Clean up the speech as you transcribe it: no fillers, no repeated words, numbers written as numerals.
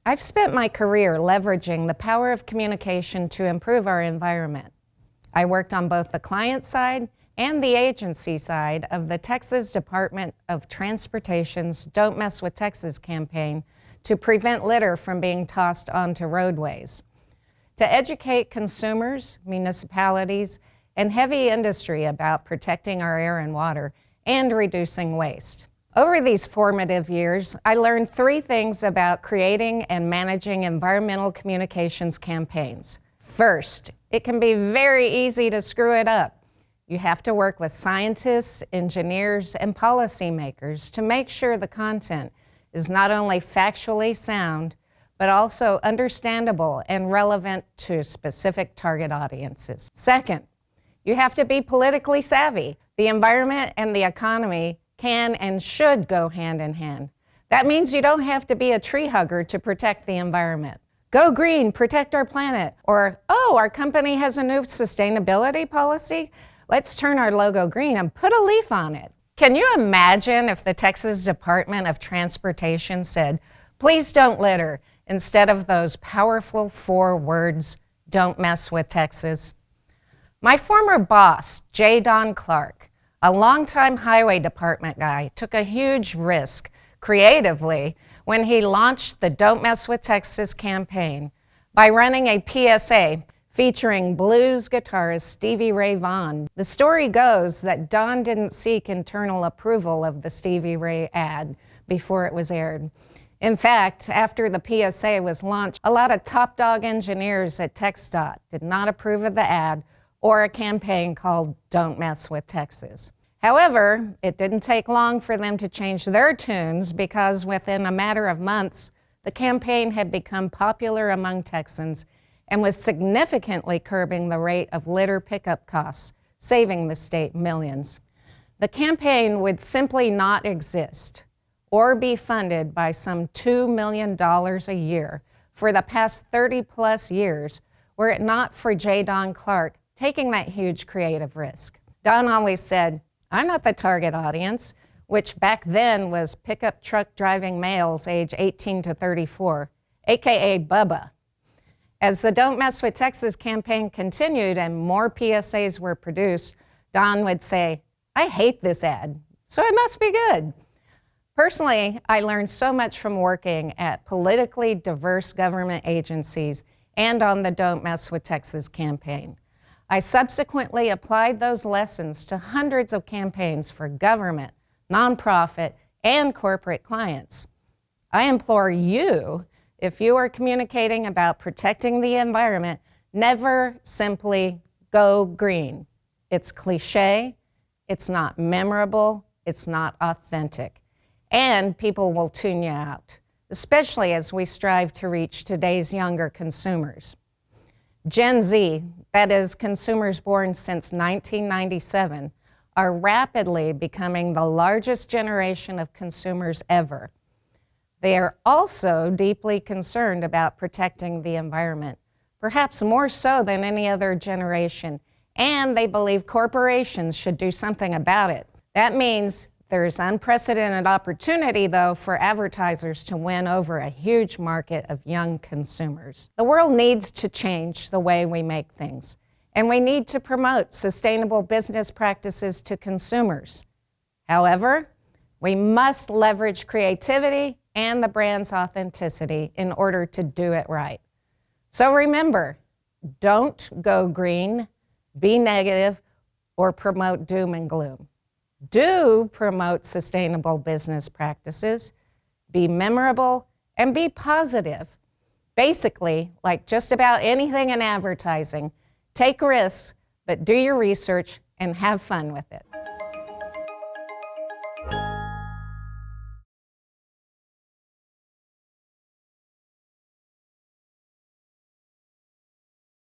I've spent my career leveraging the power of communication to improve our environment. I worked on both the client side and the agency side of the Texas Department of Transportation's Don't Mess with Texas campaign to prevent litter from being tossed onto roadways. To educate consumers, municipalities, and heavy industry about protecting our air and water and reducing waste. Over these formative years, I learned 3 things about creating and managing environmental communications campaigns. First, it can be very easy to screw it up. You have to work with scientists, engineers, and policymakers to make sure the content is not only factually sound, but also understandable and relevant to specific target audiences. Second, you have to be politically savvy. The environment and the economy can and should go hand in hand. That means you don't have to be a tree hugger to protect the environment. Go green, protect our planet. Or, oh, our company has a new sustainability policy? Let's turn our logo green and put a leaf on it. Can you imagine if the Texas Department of Transportation said, please don't litter, instead of those powerful 4 words, don't mess with Texas? My former boss, J. Don Clark, a longtime highway department guy, took a huge risk creatively when he launched the Don't Mess with Texas campaign by running a PSA featuring blues guitarist Stevie Ray Vaughan. The story goes that Don didn't seek internal approval of the Stevie Ray ad before it was aired. In fact, after the PSA was launched, a lot of top dog engineers at TxDOT did not approve of the ad or a campaign called Don't Mess with Texas. However, it didn't take long for them to change their tunes because within a matter of months, the campaign had become popular among Texans and was significantly curbing the rate of litter pickup costs, saving the state millions. The campaign would simply not exist or be funded by some $2 million a year for the past 30+ years were it not for J. Don Clark taking that huge creative risk. Don always said, I'm not the target audience, which back then was pickup truck driving males age 18 to 34, AKA Bubba. As the Don't Mess with Texas campaign continued and more PSAs were produced, Don would say, I hate this ad, so it must be good. Personally, I learned so much from working at politically diverse government agencies and on the Don't Mess with Texas campaign. I subsequently applied those lessons to hundreds of campaigns for government, nonprofit, and corporate clients. I implore you, if you are communicating about protecting the environment, never simply go green. It's cliche, it's not memorable, it's not authentic, and people will tune you out, especially as we strive to reach today's younger consumers. Gen Z, that is consumers born since 1997, are rapidly becoming the largest generation of consumers ever. They are also deeply concerned about protecting the environment, perhaps more so than any other generation, and they believe corporations should do something about it. That means there's unprecedented opportunity, though, for advertisers to win over a huge market of young consumers. The world needs to change the way we make things, and we need to promote sustainable business practices to consumers. However, we must leverage creativity and the brand's authenticity in order to do it right. So remember, don't go green, be negative, or promote doom and gloom. Do promote sustainable business practices, be memorable, and be positive. Basically, like just about anything in advertising, take risks, but do your research and have fun with it.